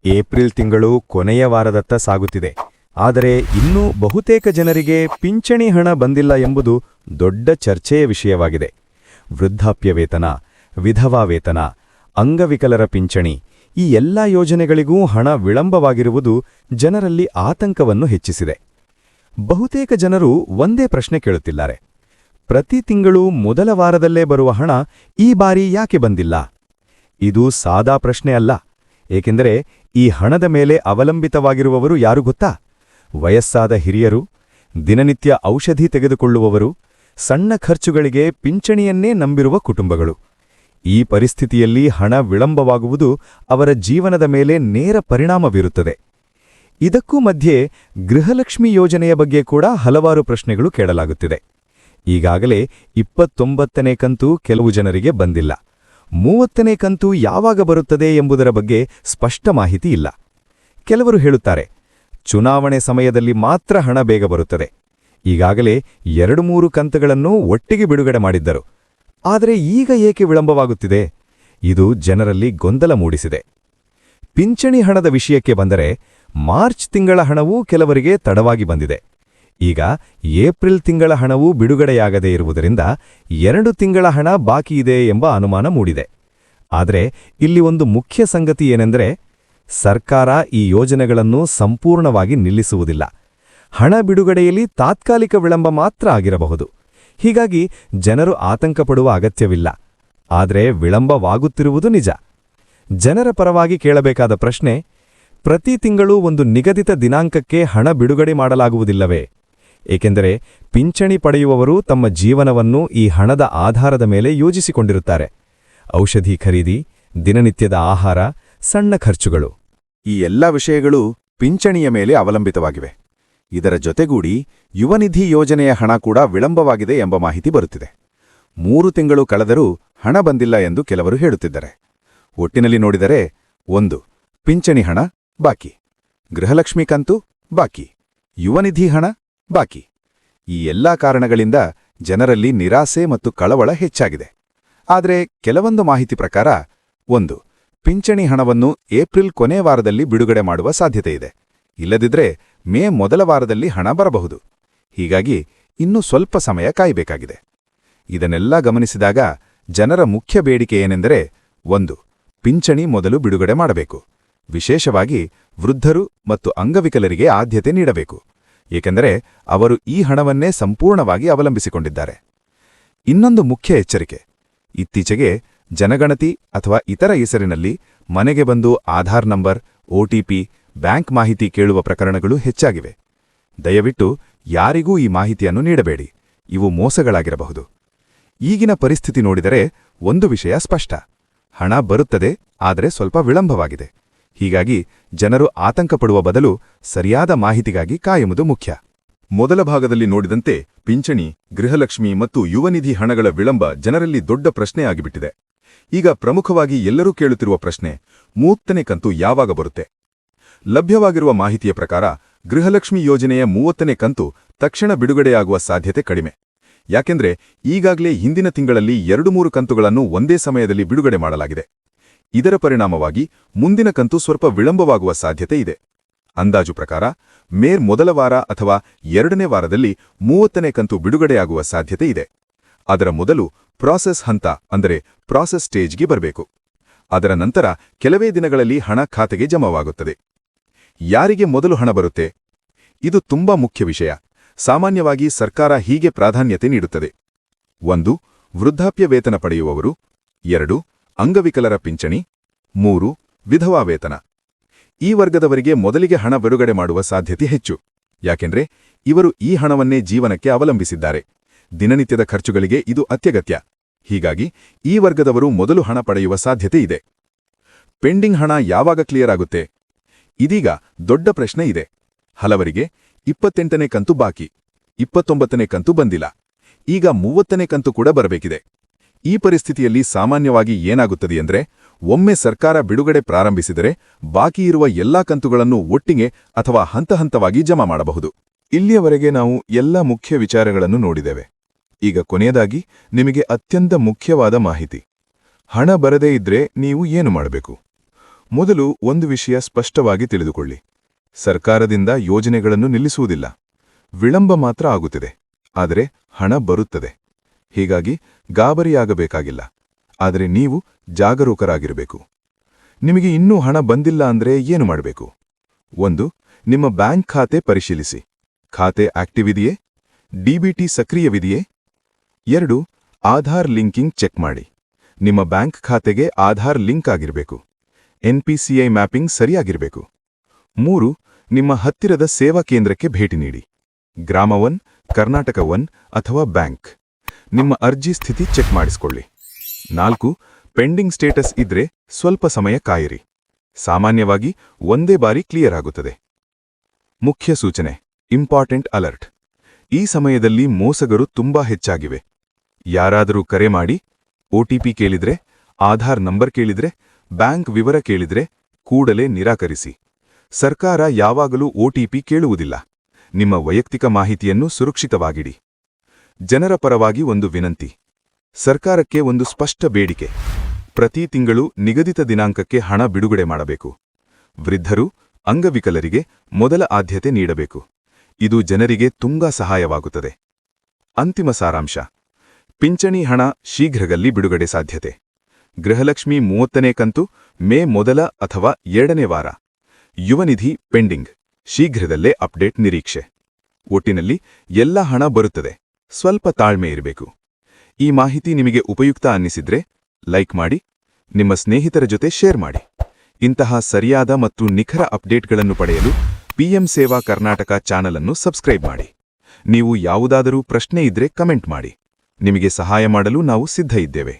April ತಿಂಗಳು ಕೊನೆಯ ವಾರದತ್ತ ಸಾಗುತ್ತಿದೆ. ಆದರೆ ಇನ್ನೂ ಬಹುತೇಕ ಜನರಿಗೆ ಪಿಂಚಣಿ ಹಣ ಬಂದಿಲ್ಲ ಎಂಬುದು ದೊಡ್ಡ ಚರ್ಚೆಯ ವಿಷಯವಾಗಿದೆ. ವೃದ್ಧಾಪ್ಯ ವೇತನ, ವಿಧವಾ ವೇತನ, ಅಂಗವಿಕಲರ ಪಿಂಚಣಿ ಈ ಎಲ್ಲಾ ಯೋಜನೆಗಳಿಗೂ ಹಣ ವಿಳಂಬವಾಗಿರುವುದು ಜನರಲ್ಲಿ ಆತಂಕವನ್ನು ಹೆಚ್ಚಿಸಿದೆ. ಬಹುತೇಕ ಜನರು ಒಂದೇ ಪ್ರಶ್ನೆ ಕೇಳುತ್ತಿದ್ದಾರೆ. ಪ್ರತಿ ತಿಂಗಳು ಮೊದಲ ವಾರದಲ್ಲೇ ಬರುವ ಹಣ ಈ ಬಾರಿ ಯಾಕೆ ಬಂದಿಲ್ಲ? ಇದು ಸಾದಾ ಪ್ರಶ್ನೆ ಅಲ್ಲ. ಏಕೆಂದರೆ ಈ ಹಣದ ಮೇಲೆ ಅವಲಂಬಿತವಾಗಿರುವವರು ಯಾರು ಗೊತ್ತಾ? ವಯಸ್ಸಾದ ಹಿರಿಯರು, ದಿನನಿತ್ಯ ಔಷಧಿ ತೆಗೆದುಕೊಳ್ಳುವವರು, ಸಣ್ಣ ಖರ್ಚುಗಳಿಗೆ ಪಿಂಚಣಿಯನ್ನೇ ನಂಬಿರುವ ಕುಟುಂಬಗಳು. ಈ ಪರಿಸ್ಥಿತಿಯಲ್ಲಿ ಹಣ ವಿಳಂಬವಾಗುವುದು ಅವರ ಜೀವನದ ಮೇಲೆ ನೇರ ಪರಿಣಾಮ ಬೀರುತ್ತದೆ. ಇದಕ್ಕೂ ಮಧ್ಯೆ ಗೃಹಲಕ್ಷ್ಮಿ ಯೋಜನೆಯ ಬಗ್ಗೆ ಕೂಡ ಹಲವಾರು ಪ್ರಶ್ನೆಗಳು ಕೇಳಲಾಗುತ್ತಿದೆ. ಈಗಾಗಲೇ 29ನೇ ಕಂತು ಕೆಲವು ಜನರಿಗೆ ಬಂದಿಲ್ಲ. 30ನೇ ಕಂತು ಯಾವಾಗ ಬರುತ್ತದೆ ಎಂಬುದರ ಬಗ್ಗೆ ಸ್ಪಷ್ಟ ಮಾಹಿತಿ ಇಲ್ಲ. ಕೆಲವರು ಹೇಳುತ್ತಾರೆ, ಚುನಾವಣೆ ಸಮಯದಲ್ಲಿ ಮಾತ್ರ ಹಣ ಬೇಗ ಬರುತ್ತದೆ. ಈಗಾಗಲೇ 2-3 ಕಂತುಗಳನ್ನು ಒಟ್ಟಿಗೆ ಬಿಡುಗಡೆ ಮಾಡಿದ್ದರು. ಆದರೆ ಈಗ ಏಕೆ ವಿಳಂಬವಾಗುತ್ತಿದೆ? ಇದು ಜನರಲ್ಲಿ ಗೊಂದಲ ಮೂಡಿಸಿದೆ. ಪಿಂಚಣಿ ಹಣದ ವಿಷಯಕ್ಕೆ ಬಂದರೆ, ಮಾರ್ಚ್ ತಿಂಗಳ ಹಣವೂ ಕೆಲವರಿಗೆ ತಡವಾಗಿ ಬಂದಿದೆ. ಈಗ ಏಪ್ರಿಲ್ ತಿಂಗಳ ಹಣವೂ ಬಿಡುಗಡೆಯಾಗದೇ ಇರುವುದರಿಂದ 2 ತಿಂಗಳ ಹಣ ಬಾಕಿಯಿದೆ ಎಂಬ ಅನುಮಾನ ಮೂಡಿದೆ. ಆದರೆ ಇಲ್ಲಿ ಒಂದು ಮುಖ್ಯ ಸಂಗತಿ ಏನೆಂದರೆ, ಸರ್ಕಾರ ಈ ಯೋಜನೆಗಳನ್ನು ಸಂಪೂರ್ಣವಾಗಿ ನಿಲ್ಲಿಸುವುದಿಲ್ಲ. ಹಣ ಬಿಡುಗಡೆಯಲ್ಲಿ ತಾತ್ಕಾಲಿಕ ವಿಳಂಬ ಮಾತ್ರ ಆಗಿರಬಹುದು. ಹೀಗಾಗಿ ಜನರು ಆತಂಕಪಡುವ ಅಗತ್ಯವಿಲ್ಲ. ಆದರೆ ವಿಳಂಬವಾಗುತ್ತಿರುವುದು ನಿಜ. ಜನರ ಪರವಾಗಿ ಕೇಳಬೇಕಾದ ಪ್ರಶ್ನೆ, ಪ್ರತಿ ತಿಂಗಳೂ ಒಂದು ನಿಗದಿತ ದಿನಾಂಕಕ್ಕೆ ಹಣ ಬಿಡುಗಡೆ ಮಾಡಲಾಗುವುದಿಲ್ಲವೇ? ಏಕೆಂದರೆ ಪಿಂಚಣಿ ಪಡೆಯುವವರು ತಮ್ಮ ಜೀವನವನ್ನು ಈ ಹಣದ ಆಧಾರದ ಮೇಲೆ ಯೋಜಿಸಿಕೊಂಡಿರುತ್ತಾರೆ. ಔಷಧಿ ಖರೀದಿ, ದಿನನಿತ್ಯದ ಆಹಾರ, ಸಣ್ಣ ಖರ್ಚುಗಳು ಈ ಎಲ್ಲ ವಿಷಯಗಳು ಪಿಂಚಣಿಯ ಮೇಲೆ ಅವಲಂಬಿತವಾಗಿವೆ. ಇದರ ಜೊತೆಗೂಡಿ ಯುವನಿಧಿ ಯೋಜನೆಯ ಹಣ ಕೂಡ ವಿಳಂಬವಾಗಿದೆ ಎಂಬ ಮಾಹಿತಿ ಬರುತ್ತಿದೆ. 3 ತಿಂಗಳು ಕಳೆದರೂ ಹಣ ಬಂದಿಲ್ಲ ಎಂದು ಕೆಲವರು ಹೇಳುತ್ತಿದ್ದಾರೆ. ಒಟ್ಟಿನಲ್ಲಿ ನೋಡಿದರೆ, 1. ಪಿಂಚಣಿ ಹಣ ಬಾಕಿ, ಗೃಹಲಕ್ಷ್ಮಿ ಕಂತು ಬಾಕಿ, ಯುವನಿಧಿ ಹಣ ಬಾಕಿ. ಈ ಎಲ್ಲಾ ಕಾರಣಗಳಿಂದ ಜನರಲ್ಲಿ ನಿರಾಸೆ ಮತ್ತು ಕಳವಳ ಹೆಚ್ಚಾಗಿದೆ. ಆದರೆ ಕೆಲವೊಂದು ಮಾಹಿತಿ ಪ್ರಕಾರ, 1. ಪಿಂಚಣಿ ಹಣವನ್ನು ಏಪ್ರಿಲ್ ಕೊನೆ ವಾರದಲ್ಲಿ ಬಿಡುಗಡೆ ಮಾಡುವ ಸಾಧ್ಯತೆಯಿದೆ. ಇಲ್ಲದಿದ್ರೆ ಮೇ ಮೊದಲ ವಾರದಲ್ಲಿ ಹಣ ಬರಬಹುದು. ಹೀಗಾಗಿ ಇನ್ನೂ ಸ್ವಲ್ಪ ಸಮಯ ಕಾಯಬೇಕಾಗಿದೆ. ಇದನ್ನೆಲ್ಲ ಗಮನಿಸಿದಾಗ ಜನರ ಮುಖ್ಯ ಬೇಡಿಕೆ ಏನೆಂದರೆ, 1. ಪಿಂಚಣಿ ಮೊದಲು ಬಿಡುಗಡೆ ಮಾಡಬೇಕು. ವಿಶೇಷವಾಗಿ ವೃದ್ಧರು ಮತ್ತು ಅಂಗವಿಕಲರಿಗೆ ಆದ್ಯತೆ ನೀಡಬೇಕು. ಏಕೆಂದರೆ ಅವರು ಈ ಹಣವನ್ನೇ ಸಂಪೂರ್ಣವಾಗಿ ಅವಲಂಬಿಸಿಕೊಂಡಿದ್ದಾರೆ. ಇನ್ನೊಂದು ಮುಖ್ಯ ಎಚ್ಚರಿಕೆ, ಇತ್ತೀಚೆಗೆ ಜನಗಣತಿ ಅಥವಾ ಇತರ ಹೆಸರಿನಲ್ಲಿ ಮನೆಗೆ ಬಂದು ಆಧಾರ್ ನಂಬರ್, OTP, ಬ್ಯಾಂಕ್ ಮಾಹಿತಿ ಕೇಳುವ ಪ್ರಕರಣಗಳು ಹೆಚ್ಚಾಗಿವೆ. ದಯವಿಟ್ಟು ಯಾರಿಗೂ ಈ ಮಾಹಿತಿಯನ್ನು ನೀಡಬೇಡಿ. ಇವು ಮೋಸಗಳಾಗಿರಬಹುದು. ಈಗಿನ ಪರಿಸ್ಥಿತಿ ನೋಡಿದರೆ ಒಂದು ವಿಷಯ ಸ್ಪಷ್ಟ: ಹಣ ಬರುತ್ತದೆ, ಆದರೆ ಸ್ವಲ್ಪ ವಿಳಂಬವಾಗಿದೆ. ಹೀಗಾಗಿ ಜನರು ಆತಂಕಪಡುವ ಬದಲು ಸರಿಯಾದ ಮಾಹಿತಿಗಾಗಿ ಕಾಯುವುದು ಮುಖ್ಯ. ಮೊದಲ ಭಾಗದಲ್ಲಿ ನೋಡಿದಂತೆ ಪಿಂಚಣಿ, ಗೃಹಲಕ್ಷ್ಮಿ ಮತ್ತು ಯುವನಿಧಿ ಹಣಗಳ ವಿಳಂಬ ಜನರಲ್ಲಿ ದೊಡ್ಡ ಪ್ರಶ್ನೆಯಾಗಿಬಿಟ್ಟಿದೆ. ಈಗ ಪ್ರಮುಖವಾಗಿ ಎಲ್ಲರೂ ಕೇಳುತ್ತಿರುವ ಪ್ರಶ್ನೆ, 30ನೇ ಕಂತು ಯಾವಾಗ ಬರುತ್ತೆ? ಲಭ್ಯವಾಗಿರುವ ಮಾಹಿತಿಯ ಪ್ರಕಾರ ಗೃಹಲಕ್ಷ್ಮಿ ಯೋಜನೆಯ 30ನೇ ಕಂತು ತಕ್ಷಣ ಬಿಡುಗಡೆಯಾಗುವ ಸಾಧ್ಯತೆ ಕಡಿಮೆ. ಯಾಕೆಂದ್ರೆ ಈಗಾಗಲೇ ಹಿಂದಿನ ತಿಂಗಳಲ್ಲಿ 2-3 ಕಂತುಗಳನ್ನು ಒಂದೇ ಸಮಯದಲ್ಲಿ ಬಿಡುಗಡೆ ಮಾಡಲಾಗಿದೆ. ಇದರ ಪರಿಣಾಮವಾಗಿ ಮುಂದಿನ ಕಂತು ಸ್ವಲ್ಪ ವಿಳಂಬವಾಗುವ ಸಾಧ್ಯತೆ ಇದೆ. ಅಂದಾಜು ಪ್ರಕಾರ ಮೇ ಮೊದಲ ವಾರ ಅಥವಾ 2ನೇ ವಾರದಲ್ಲಿ 30ನೇ ಕಂತು ಬಿಡುಗಡೆಯಾಗುವ ಸಾಧ್ಯತೆ ಇದೆ. ಅದರ ಮೊದಲು ಪ್ರಾಸೆಸ್ ಹಂತ ಅಂದರೆ ಪ್ರಾಸೆಸ್ ಸ್ಟೇಜ್ಗೆ ಬರಬೇಕು. ಅದರ ನಂತರ ಕೆಲವೇ ದಿನಗಳಲ್ಲಿ ಹಣ ಖಾತೆಗೆ ಜಮಾವಾಗುತ್ತದೆ. ಯಾರಿಗೆ ಮೊದಲು ಹಣ ಬರುತ್ತೆ? ಇದು ತುಂಬಾ ಮುಖ್ಯ ವಿಷಯ. ಸಾಮಾನ್ಯವಾಗಿ ಸರ್ಕಾರ ಹೀಗೆ ಪ್ರಾಧಾನ್ಯತೆ ನೀಡುತ್ತದೆ: 1. ವೃದ್ಧಾಪ್ಯ ವೇತನ ಪಡೆಯುವವರು, 2. ಅಂಗವಿಕಲರ ಪಿಂಚಣಿ, 3. ವಿಧವಾ ವೇತನ. ಈ ವರ್ಗದವರಿಗೆ ಮೊದಲಿಗೆ ಹಣ ಬಿಡುಗಡೆ ಮಾಡುವ ಸಾಧ್ಯತೆ ಹೆಚ್ಚು. ಯಾಕೆಂದ್ರೆ ಇವರು ಈ ಹಣವನ್ನೇ ಜೀವನಕ್ಕೆ ಅವಲಂಬಿಸಿದ್ದಾರೆ. ದಿನನಿತ್ಯದ ಖರ್ಚುಗಳಿಗೆ ಇದು ಅತ್ಯಗತ್ಯ. ಹೀಗಾಗಿ ಈ ವರ್ಗದವರು ಮೊದಲು ಹಣ ಪಡೆಯುವ ಸಾಧ್ಯತೆ ಇದೆ. ಪೆಂಡಿಂಗ್ ಹಣ ಯಾವಾಗ ಕ್ಲಿಯರ್ ಆಗುತ್ತೆ? ಇದೀಗ ದೊಡ್ಡ ಪ್ರಶ್ನೆ ಇದೆ. ಹಲವರಿಗೆ 28ನೇ ಕಂತು ಬಾಕಿ, 29ನೇ ಕಂತು ಬಂದಿಲ್ಲ. ಈಗ 30ನೇ ಕಂತು ಕೂಡ ಬರಬೇಕಿದೆ. ಈ ಪರಿಸ್ಥಿತಿಯಲ್ಲಿ ಸಾಮಾನ್ಯವಾಗಿ ಏನಾಗುತ್ತದೆಯೆಂದ್ರೆ, ಒಮ್ಮೆ ಸರ್ಕಾರ ಬಿಡುಗಡೆ ಪ್ರಾರಂಭಿಸಿದರೆ ಬಾಕಿಯಿರುವ ಎಲ್ಲಾ ಕಂತುಗಳನ್ನು ಒಟ್ಟಿಗೆ ಅಥವಾ ಹಂತಹಂತವಾಗಿ ಜಮಾ ಮಾಡಬಹುದು. ಇಲ್ಲಿಯವರೆಗೆ ನಾವು ಎಲ್ಲ ಮುಖ್ಯ ವಿಚಾರಗಳನ್ನು ನೋಡಿದ್ದೇವೆ. ಈಗ ಕೊನೆಯದಾಗಿ ನಿಮಗೆ ಅತ್ಯಂತ ಮುಖ್ಯವಾದ ಮಾಹಿತಿ: ಹಣ ಬರದೇ ಇದ್ರೆ ನೀವು ಏನು ಮಾಡಬೇಕು? ಮೊದಲು ಒಂದು ವಿಷಯ ಸ್ಪಷ್ಟವಾಗಿ ತಿಳಿದುಕೊಳ್ಳಿ. ಸರ್ಕಾರದಿಂದ ಯೋಜನೆಗಳನ್ನು ನಿಲ್ಲಿಸುವುದಿಲ್ಲ. ವಿಳಂಬ ಮಾತ್ರ ಆಗುತ್ತಿದೆ, ಆದರೆ ಹಣ ಬರುತ್ತದೆ. ಹೀಗಾಗಿ ಗಾಬರಿಯಾಗಬೇಕಾಗಿಲ್ಲ. ಆದರೆ ನೀವು ಜಾಗರೂಕರಾಗಿರಬೇಕು. ನಿಮಗೆ ಇನ್ನೂ ಹಣ ಬಂದಿಲ್ಲ ಅಂದ್ರೆ ಏನು ಮಾಡಬೇಕು? 1. ನಿಮ್ಮ ಬ್ಯಾಂಕ್ ಖಾತೆ ಪರಿಶೀಲಿಸಿ. ಖಾತೆ ಆಕ್ಟಿವ್ ಇದೆಯೇ? ಡಿಬಿಟಿ ಸಕ್ರಿಯವಿದೆಯೇ? 2. ಆಧಾರ್ ಲಿಂಕಿಂಗ್ ಚೆಕ್ ಮಾಡಿ. ನಿಮ್ಮ ಬ್ಯಾಂಕ್ ಖಾತೆಗೆ ಆಧಾರ್ ಲಿಂಕ್ ಆಗಿರಬೇಕು. NPCI ಮ್ಯಾಪಿಂಗ್ ಸರಿಯಾಗಿರಬೇಕು. 3. ನಿಮ್ಮ ಹತ್ತಿರದ ಸೇವಾ ಕೇಂದ್ರಕ್ಕೆ ಭೇಟಿ ನೀಡಿ. ಗ್ರಾಮ 1, ಕರ್ನಾಟಕ 1 ಅಥವಾ ಬ್ಯಾಂಕ್. ನಿಮ್ಮ ಅರ್ಜಿ ಸ್ಥಿತಿ ಚೆಕ್ ಮಾಡಿಸಿಕೊಳ್ಳಿ. 4. ಪೆಂಡಿಂಗ್ ಸ್ಟೇಟಸ್ ಇದ್ರೆ ಸ್ವಲ್ಪ ಸಮಯ ಕಾಯಿರಿ. ಸಾಮಾನ್ಯವಾಗಿ ಒಂದೇ ಬಾರಿ ಕ್ಲಿಯರ್ ಆಗುತ್ತದೆ. ಮುಖ್ಯ ಸೂಚನೆ, ಇಂಪಾರ್ಟೆಂಟ್ ಅಲರ್ಟ್. ಈ ಸಮಯದಲ್ಲಿ ಮೋಸಗರು ತುಂಬಾ ಹೆಚ್ಚಾಗಿವೆ. ಯಾರಾದರೂ ಕರೆ ಮಾಡಿ OTP ಕೇಳಿದ್ರೆ, ಆಧಾರ್ ನಂಬರ್ ಕೇಳಿದ್ರೆ, ಬ್ಯಾಂಕ್ ವಿವರ ಕೇಳಿದ್ರೆ ಕೂಡಲೇ ನಿರಾಕರಿಸಿ. ಸರ್ಕಾರ ಯಾವಾಗಲೂ OTP ಕೇಳುವುದಿಲ್ಲ. ನಿಮ್ಮ ವೈಯಕ್ತಿಕ ಮಾಹಿತಿಯನ್ನು ಸುರಕ್ಷಿತವಾಗಿಡಿ. ಜನರ ಪರವಾಗಿ ಒಂದು ವಿನಂತಿ. ಸರ್ಕಾರಕ್ಕೆ ಒಂದು ಸ್ಪಷ್ಟ ಬೇಡಿಕೆ. ಪ್ರತಿ ತಿಂಗಳು ನಿಗದಿತ ದಿನಾಂಕಕ್ಕೆ ಹಣ ಬಿಡುಗಡೆ ಮಾಡಬೇಕು. ವೃದ್ಧರು, ಅಂಗವಿಕಲರಿಗೆ ಮೊದಲ ಆದ್ಯತೆ ನೀಡಬೇಕು. ಇದು ಜನರಿಗೆ ತುಂಬಾ ಸಹಾಯವಾಗುತ್ತದೆ. ಅಂತಿಮ ಸಾರಾಂಶ. ಪಿಂಚಣಿ ಹಣ ಶೀಘ್ರದಲ್ಲಿ ಬಿಡುಗಡೆ ಸಾಧ್ಯತೆ. ಗೃಹಲಕ್ಷ್ಮಿ 30ನೇ ಕಂತು ಮೇ 1 ಅಥವಾ 2ನೇ ವಾರ. ಯುವನಿಧಿ ಪೆಂಡಿಂಗ್, ಶೀಘ್ರದಲ್ಲೇ ಅಪ್ಡೇಟ್ ನಿರೀಕ್ಷೆ. ಒಟ್ಟಿನಲ್ಲಿ ಎಲ್ಲ ಹಣ ಬರುತ್ತದೆ, ಸ್ವಲ್ಪ ತಾಳ್ಮೆ ಇರಬೇಕು. ಈ ಮಾಹಿತಿ ನಿಮಗೆ ಉಪಯುಕ್ತ ಅನ್ನಿಸಿದ್ರೆ ಲೈಕ್ ಮಾಡಿ, ನಿಮ್ಮ ಸ್ನೇಹಿತರ ಜೊತೆ ಶೇರ್ ಮಾಡಿ. ಇಂತಹ ಸರಿಯಾದ ಮತ್ತು ನಿಖರ ಅಪ್ಡೇಟ್ಗಳನ್ನು ಪಡೆಯಲು PM ಸೇವಾ ಕರ್ನಾಟಕ ಚಾನಲ್ ಅನ್ನು ಸಬ್ಸ್ಕ್ರೈಬ್ ಮಾಡಿ. ನೀವು ಯಾವುದಾದರೂ ಪ್ರಶ್ನೆ ಇದ್ರೆ ಕಮೆಂಟ್ ಮಾಡಿ. ನಿಮಗೆ ಸಹಾಯ ಮಾಡಲು ನಾವು ಸಿದ್ಧ ಇದ್ದೇವೆ.